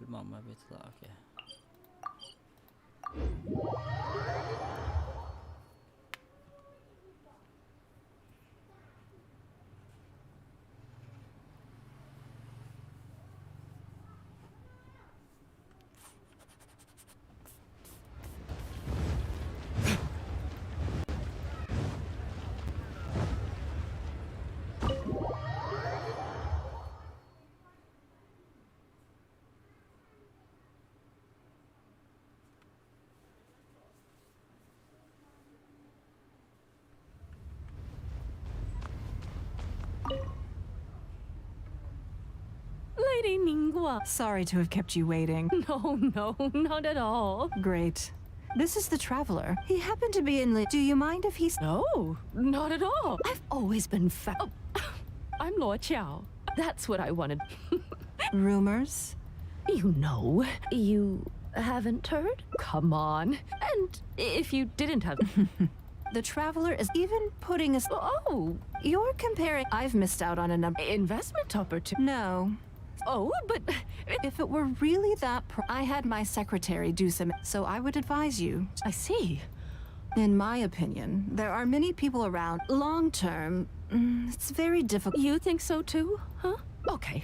ما بيطلع اوكي. Lady Ningguang. Sorry to have kept you waiting. No, not at all. Great. This is the traveler. He happened to be in Do you mind if he's... No, not at all. I've always been Oh, I'm Luo Qiao. That's what I wanted. Rumors? You know. You haven't heard? Come on. And if you didn't have... The traveler is even putting a... Oh, You're comparing... I've missed out on a number... investment opportunity. No. Oh, but... If it were really that... I had my secretary do some... So I would advise you. I see. In my opinion, there are many people around. Long term, it's very difficult. You think so too, huh? Okay.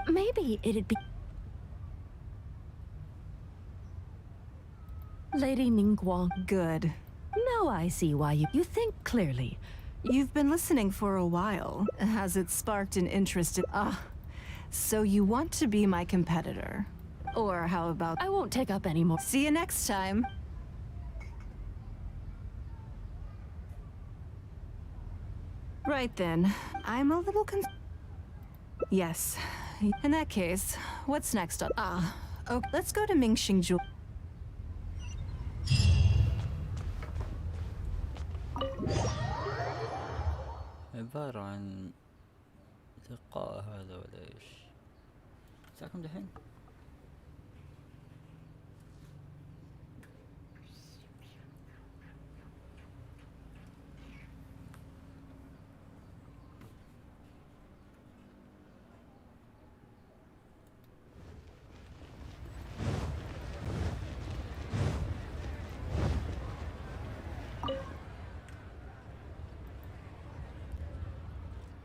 Maybe it'd be... Lady Ningguang. Good. Now I see why you think clearly. You've been listening for a while. Has it sparked an interest in... So you want to be my competitor? Or how about... I won't take up any more. See you next time. Right then. I'm a little Yes. In that case, what's next up? Okay, let's go to Mingxing. عبارة عن لقاء هذا ولا ايش؟ ساكم دحين؟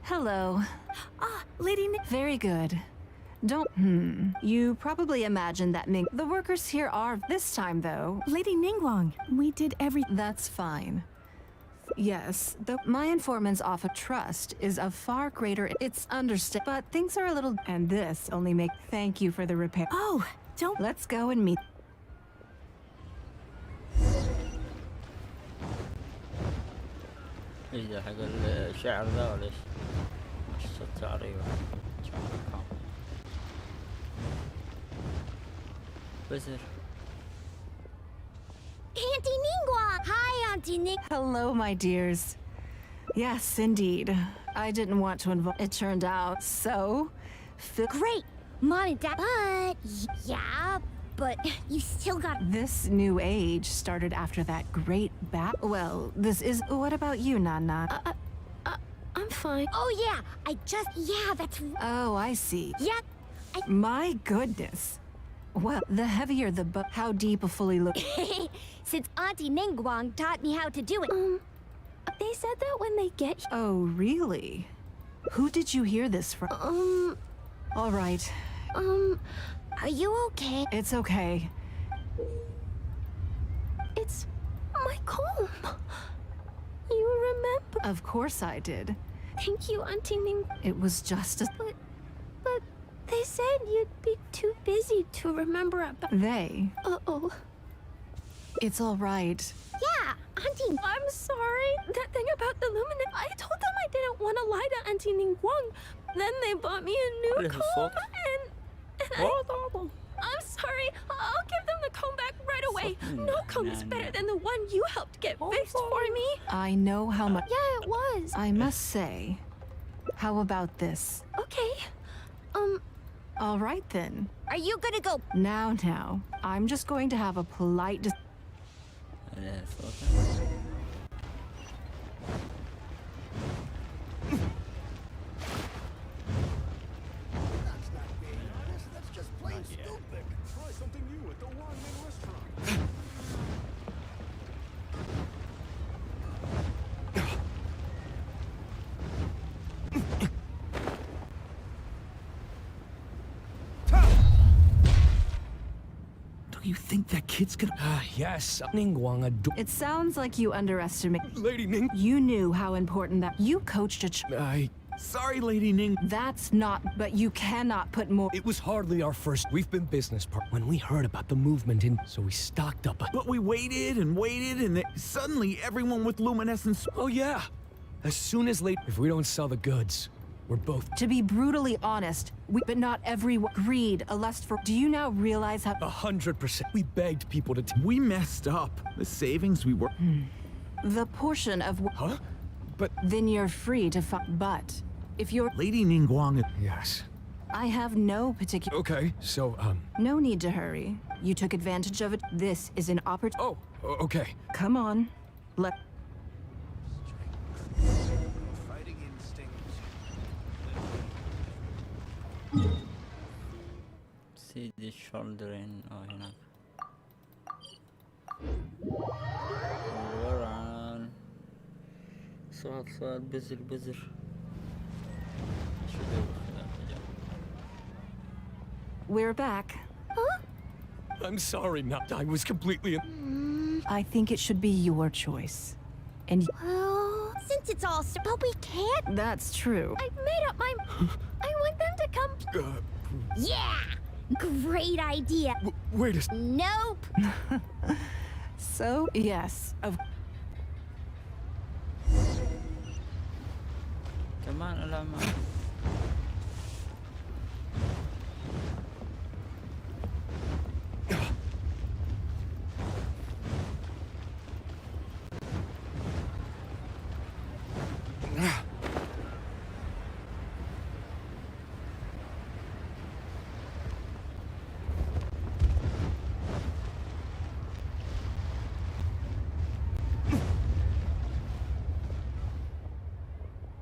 Hello. Lady Very good. Don't... You probably imagine that The workers here are... This time, though... Lady Ningguang, we did everything. That's fine. Yes, my informant's offer trust is of far greater... It's understand... But things are a little... And this only make... Thank you for the repair. Oh, don't... Let's go and meet... ايش ذا حق الشعر ذا ولا ايش؟ تقريبا بزر. Auntie Ningguang! Hi, Auntie Ning. Hello, my dears. Yes, indeed. I didn't want to involve... It turned out so... Great! Mom and Dad... But... Yeah, but you still got... This new age started after that great Well, this is... What about you, Nana? I'm fine. Oh, yeah! Yeah, that's... Oh, I see. Yeah, My goodness. Well, the heavier the how deep a fully look... Since Auntie Ningguang taught me how to do it. They said that when they get... Oh, really? Who did you hear this from? All right. Are you okay? It's okay. It's my comb. You remember? Of course I did. Thank you, Auntie Ning. It was just a... But they said you'd be too busy to remember about... They. Uh-oh. It's all right. Yeah, Auntie... I'm sorry. That thing about the luminous... I told them I didn't want to lie to Auntie Ningguang. Then they bought me a new comb and I'm sorry. I'll give them the comb back right away. No comb is better than the one you helped get fixed for me. I know how much... Yeah, it was. I must say. How about this? Okay. All right, then. Are you gonna go... Now. I'm just going to have a polite... That's just plain stupid. So you think that kid's gonna... Yes, Ningguang It sounds like you underestimate. Lady Ning... You knew how important that. You coached a Sorry, Lady Ning. That's not, but you cannot put more. It was hardly our first. We've been business when we heard about the movement so we stocked up. But we waited and waited, and then suddenly everyone with luminescence... Oh yeah. As soon as if we don't sell the goods, we're both... To be brutally honest, but not everyone. Greed, a lust for... Do you now realize how... 100%. We begged people to... We messed up. The savings we were... The portion of... Huh? But... Then you're free to but... If you're... Lady Ningguang... Yes. I have no particular... Okay, so, No need to hurry. You took advantage of it. This is an Oh, okay. Come on. Let... Fighting instinct. See the shouldering. Oh, هناك. وران. صاد بزر. We're back. Huh? I'm sorry, not. I was completely... I think it should be your choice. And... Well, since it's all... But we can't... That's true. I've made up my... I want them to come... Yeah! Great idea. Wait a... Nope. So, yes, of... كمان علامة.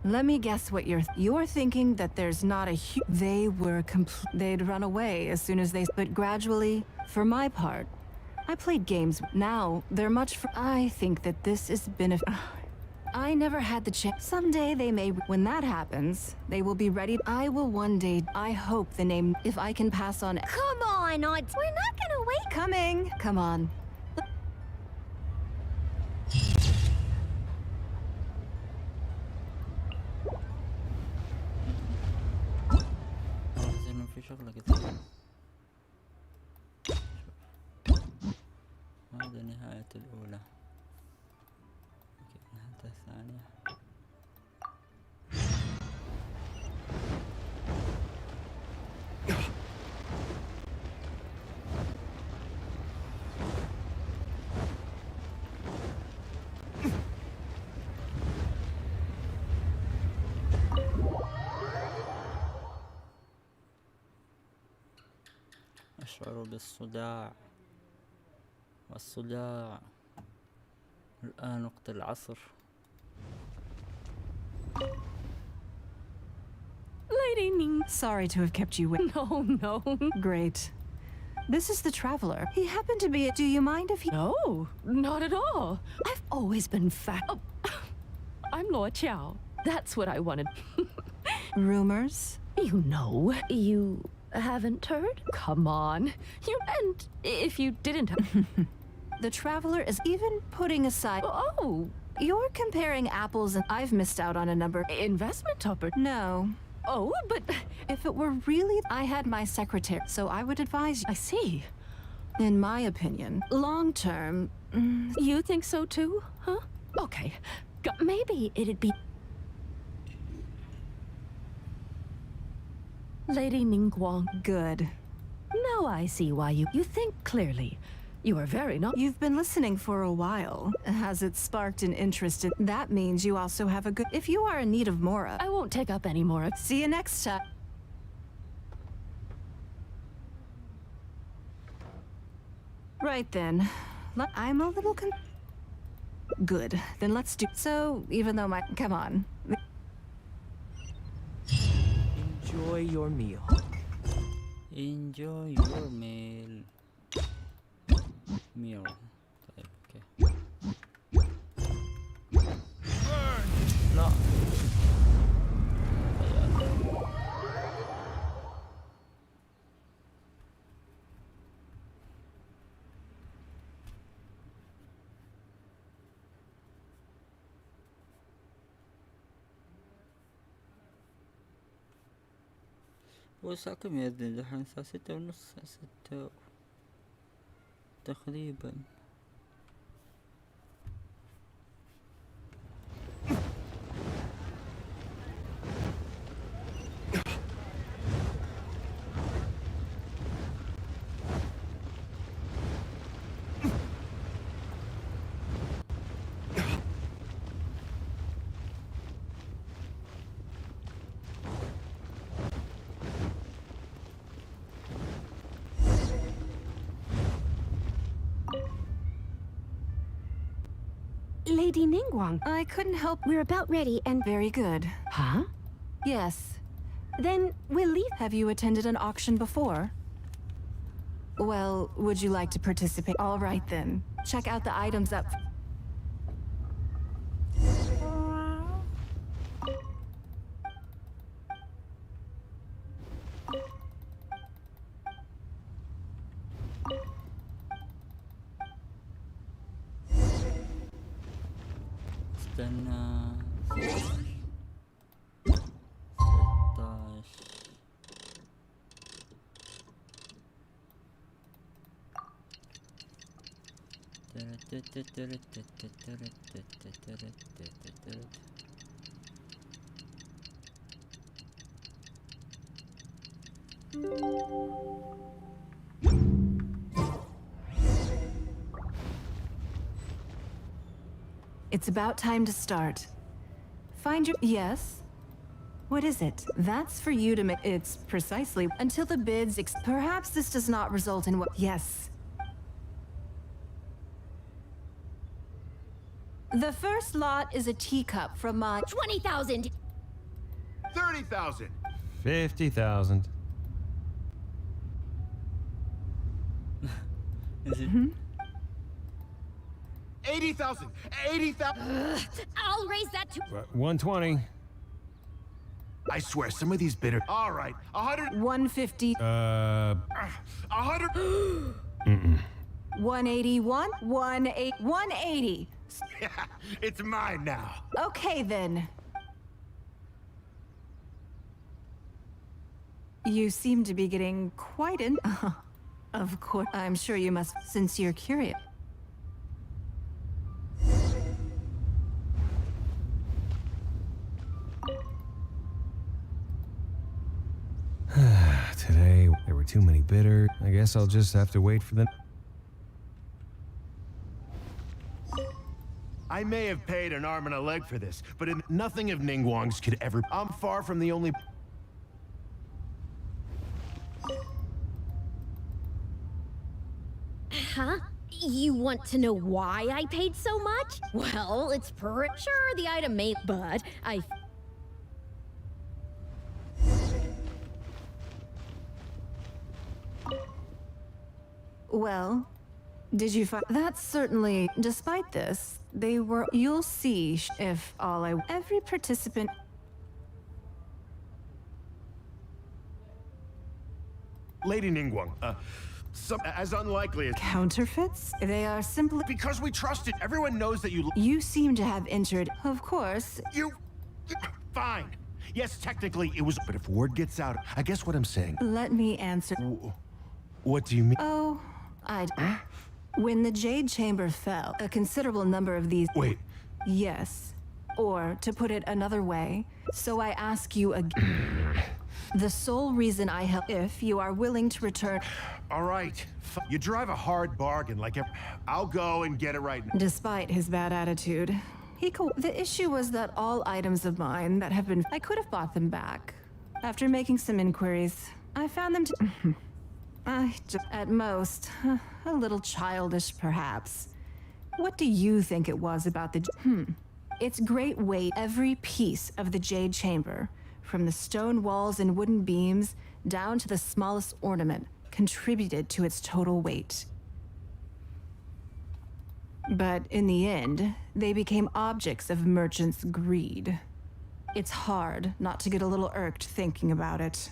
Let me guess what you're thinking that there's not a they'd run away as soon as they... But gradually, for my part, I played games. Now, they're much... I think that this is I never had the chance. Someday they may... When that happens, they will be ready. I will one day... I hope the name... If I can pass on... Come on, Aunt. We're not gonna wait. Coming! Come on. إنه في شغلة كثير. هذا نهاية الأولى. نهاية الثانية. أشعر بالصداع والصداع. الآن وقت العصر. Lady Ning. Sorry to have kept you waiting. No. Great. This is the traveler. He happened to be... Do you mind if he... No, not at all. I've always been fat. Oh, I'm Lord Qiao. That's what I wanted. Rumors? You know, you haven't heard? Come on. And if you didn't... The traveler is even putting aside... Oh, You're comparing apples and... I've missed out on a number... investment topper. No. Oh, but If it were really... I had my secretary, so I would advise you... I see. In my opinion, long term... You think so too, huh? Okay. Maybe it'd be... Lady Ningguang. Good. Now I see why you think clearly. You are very not... You've been listening for a while. Has it sparked an interest in... That means you also have a good... If you are in need of more... I won't take up any more. See you next time. Right then. I'm a little Good. Then let's do... So, even though my... Come on. Enjoy your meal. Enjoy your meal. طيب اوكي. لا. والساعة كم يا ابني دحين؟ الساعة 6:30. 6 تقريبا. Lady Ningguang, I couldn't help. We're about ready and Very good. huh? Yes. Then we'll leave. Have you attended an auction before? Well, would you like to participate? All right then. Check out the items up. استنى. 16. It's about time to start. Find your. Yes? What is it? That's for you to make. It's precisely until the bids. Perhaps this does not result in what. Yes. The first lot is a teacup from my. 20,000. 30,000. 50,000. Is it? 80,000. 80,000. I'll raise that to 120. I swear, some of these bidders. All right, 100. 150. 100. 181. 180. It's mine now. Okay then. You seem to be getting quite in. Of course, I'm sure you must, since you're curious. Today, there were too many bidders. I guess I'll just have to wait for them. I may have paid an arm and a leg for this, but nothing of Ningguang's could ever. I'm far from the only. Huh? You want to know why I paid so much? Well, it's sure the item may, but I. Well, did you find that's certainly despite this, they were you'll see if all I every participant Lady Ningguang, some as unlikely as. counterfeits? They are simply Because we trusted. Everyone knows that you. you seem to have entered. Of course, You. Fine. Yes, technically it was. But if word gets out, I guess what I'm saying. let me answer. What do you mean? Oh, when the Jade Chamber fell, a considerable number of these. Wait. Yes. Or, to put it another way, so I ask you again. The sole reason I help, if you are willing to return. All right. You drive a hard bargain like. I'll go and get it right now. Despite his bad attitude, the issue was that all items of mine that have been. I could have bought them back. After making some inquiries, I found them to. At most, a little childish, perhaps. What do you think it was about the. Its great weight, every piece of the Jade Chamber, from the stone walls and wooden beams down to the smallest ornament, contributed to its total weight. But in the end, they became objects of merchants' greed. It's hard not to get a little irked thinking about it.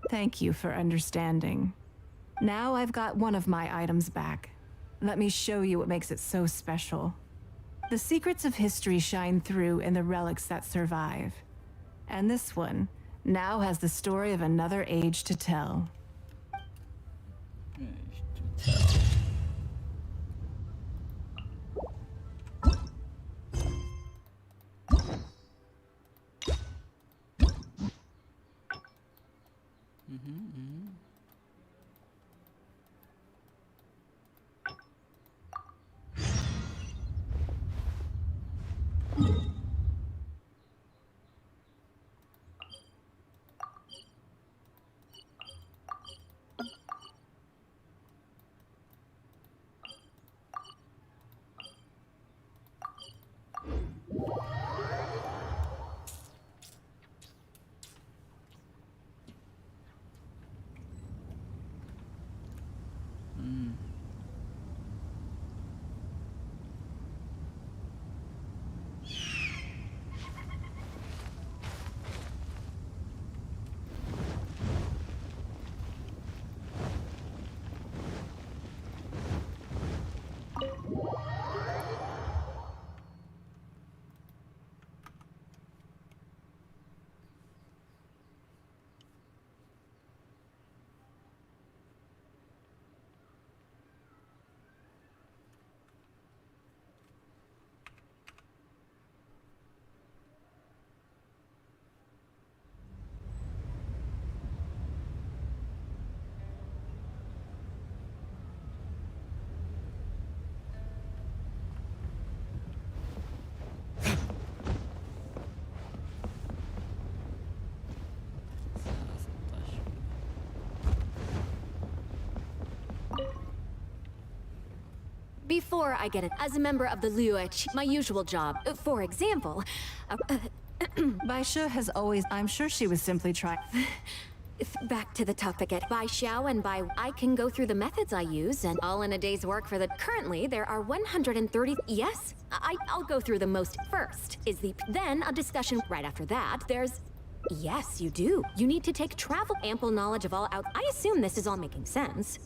Thank you for understanding. Now I've got one of my items back. Let me show you what makes it so special. The secrets of history shine through in the relics that survive. And this one now has the story of another age to tell. Before I get it, as a member of the Luech, my usual job, for example, Baisha has always... I'm sure she was simply trying... back to the topic at Bai Xiao and Bai, I can go through the methods I use and all in a day's work for the... Currently, there are 130... Yes, I'll go through the most first. Then a discussion right after that, there's... Yes, you do. You need to take travel ample knowledge of all out... I assume this is all making sense.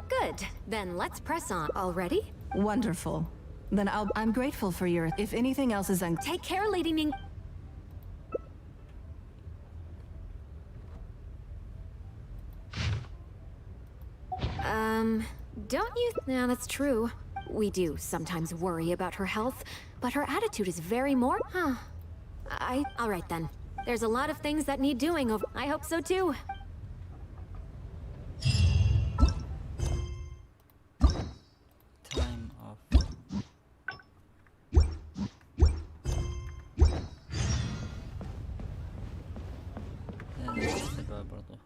Good. Then let's press on. Already? Wonderful. Then I'm grateful for your... If anything else is Take care, Lady Ning... Don't you... Yeah, that's true. We do sometimes worry about her health, but her attitude is very more... Huh. Alright then. There's a lot of things that need doing over... I hope so too. Time off. برضو.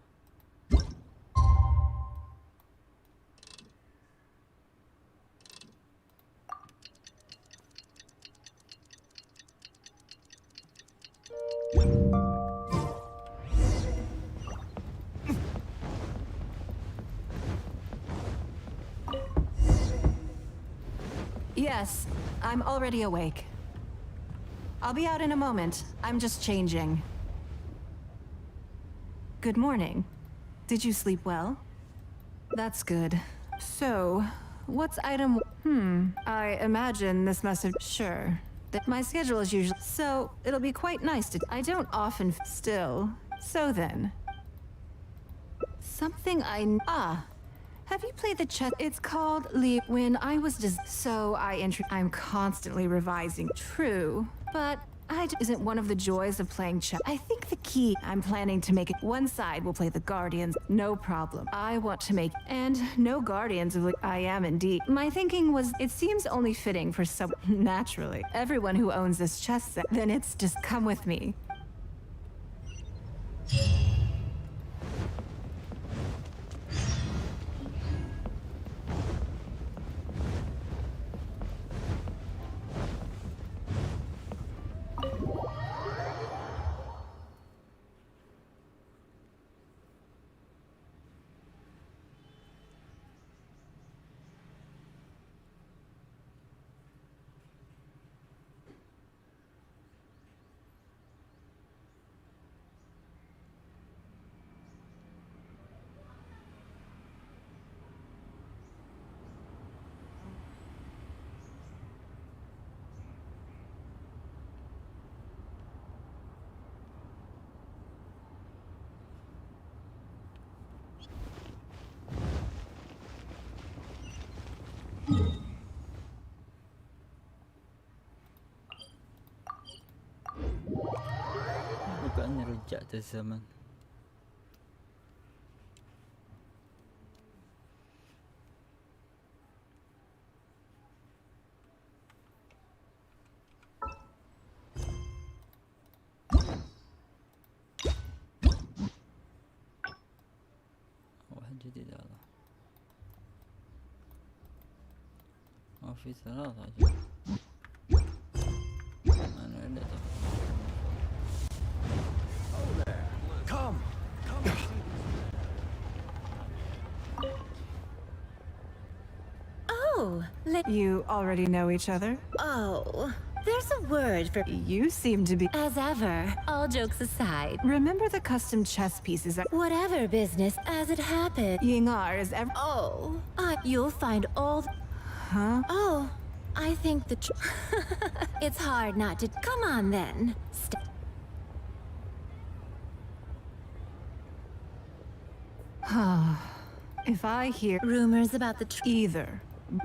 Yes, I'm already awake. I'll be out in a moment. I'm just changing. Good morning. Did you sleep well? That's good. So, what's item... I imagine this must have... Sure. My schedule is usually... So, it'll be quite nice to... I don't often... Still. So then. Something I... Have you played the chess? It's called Li. When I was I'm constantly revising. True, but isn't one of the joys of playing chess. I think the key. I'm planning to make it. One side will play the Guardians. No problem. I want to make and no Guardians of. I am indeed. My thinking was it seems only fitting for some. Naturally, everyone who owns this chess set. Then it's just come with me. وكأني رجعت الزمن. واحد جديد هذا. ما في ثلاثة عجيب. أنا اللي Come! Oh, You already know each other? oh, there's a word for You seem to be. as ever. All jokes aside, Remember the custom chess pieces that whatever business as it happened. Yingar is ever. Oh, you'll find all. Huh? Oh, I think it's hard not to. Come on then. If I hear Rumors about the either,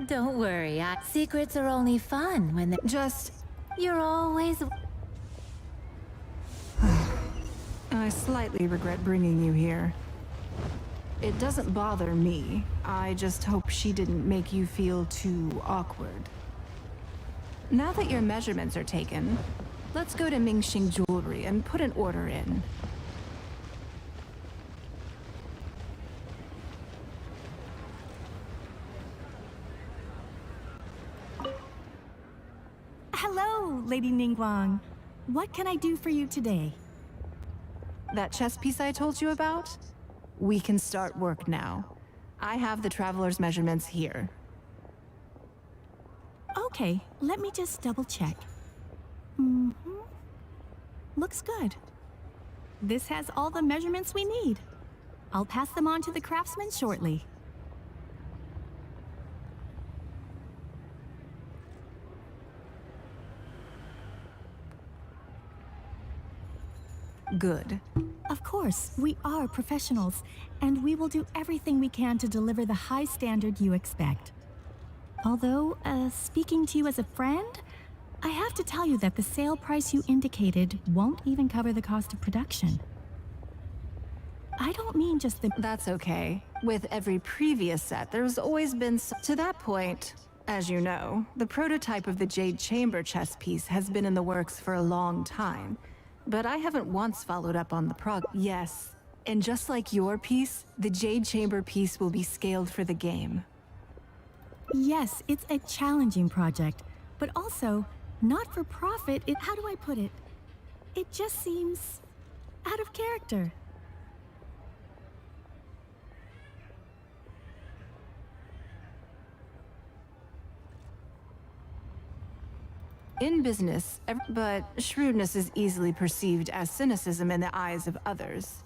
Don't worry, secrets are only fun when they're. just. You're always. I slightly regret bringing you here. It doesn't bother me. I just hope she didn't make you feel too awkward. Now that your measurements are taken, let's go to Mingxing Jewelry and put an order in. Hello, Lady Ningguang. What can I do for you today? That chess piece I told you about? We can start work now. I have the traveler's measurements here. Okay, let me just double check. Looks good. This has all the measurements we need. I'll pass them on to the craftsman shortly. Good. Of course, we are professionals, and we will do everything we can to deliver the high standard you expect. Although, speaking to you as a friend, I have to tell you that the sale price you indicated won't even cover the cost of production. I don't mean just the... That's okay. With every previous set, there's always been to that point. As you know, the prototype of the Jade Chamber chess piece has been in the works for a long time. But I haven't once followed up on the Yes, and just like your piece, the Jade Chamber piece will be scaled for the game. Yes, it's a challenging project, but also not for profit. How do I put it? It just seems out of character. In business, but shrewdness is easily perceived as cynicism in the eyes of others.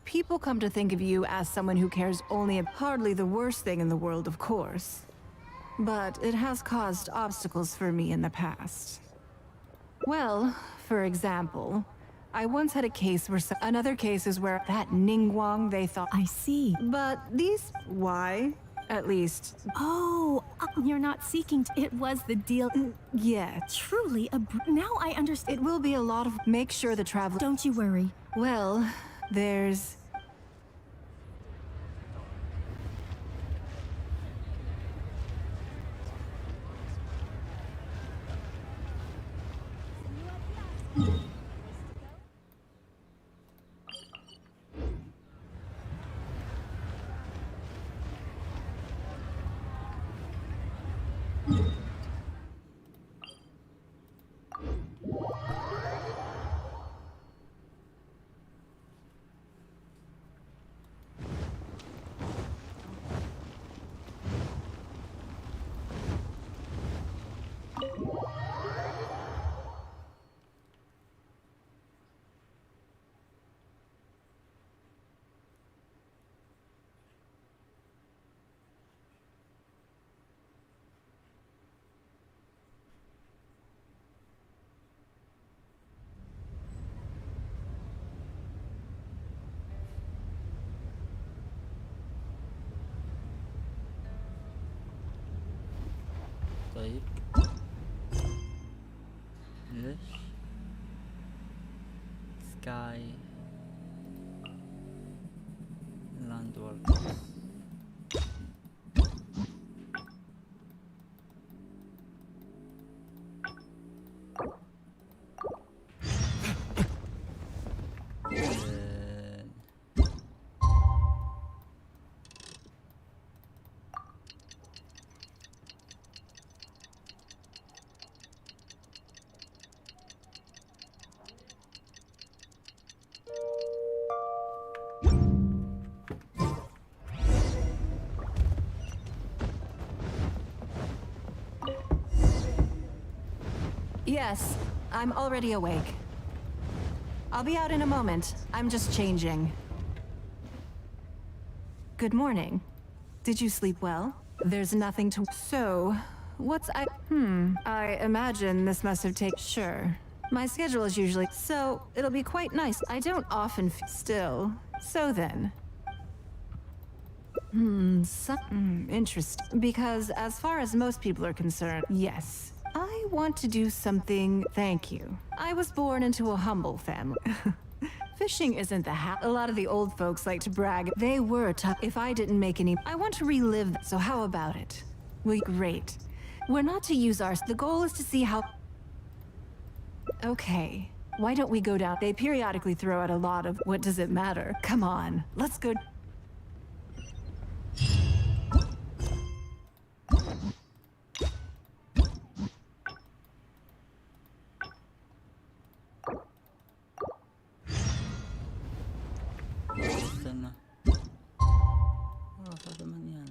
People come to think of you as someone who cares only about hardly the worst thing in the world, of course. But it has caused obstacles for me in the past. Well, for example, I once had a case where another case is where that Ningguang they thought. I see. But these. Why? At least. Oh, you're not seeking to... It was the deal. Yeah. Truly now I understand. It will be a lot of. Make sure the traveler. Don't you worry. Well, there's. طيب ليش سكاي لاند ورك Yes, I'm already awake. I'll be out in a moment. I'm just changing. Good morning. Did you sleep well? There's nothing to... So, what's I imagine this must have taken... Sure. My schedule is usually... So, it'll be quite nice. I don't often... Still. So then. Interesting. Because as far as most people are concerned, yes. I want to do something... Thank you. I was born into a humble family. Fishing isn't a lot of the old folks like to brag. They were tough. If I didn't make any... I want to relive... So how about it? Great. We're not to use our... The goal is to see how... Okay. Why don't we go down? They periodically throw out a lot of... What does it matter? Come on. Let's go... استنى هذا من يعني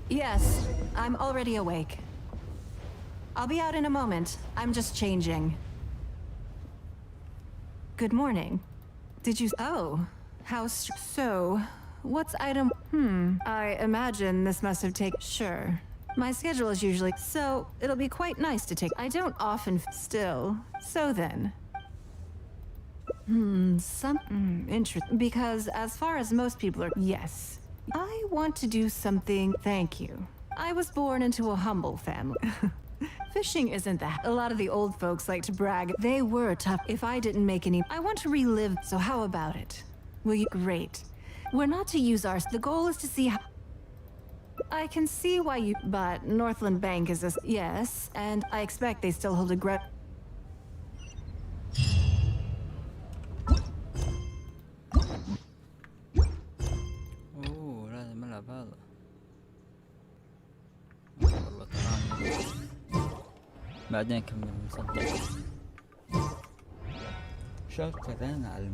Yes, I'm already awake. I'll be out in a moment. I'm just changing. Good morning. Did you... Oh, so... What's item... I imagine this must have taken... Sure. My schedule is usually... So, it'll be quite nice to take... I don't often... Still. So then. Interesting. Because as far as most people are... Yes. I want to do something... Thank you. I was born into a humble family. Fishing isn't a lot of the old folks like to brag. They were tough. If I didn't make any... I want to relive... So how about it? Great. We're not to use our... The goal is to see how... I can see why you... But Northland Bank is a... Yes, and I expect they still hold a grudge... اوه لازم العب هذا والله تمام بعدين كمل مصدق شكرا على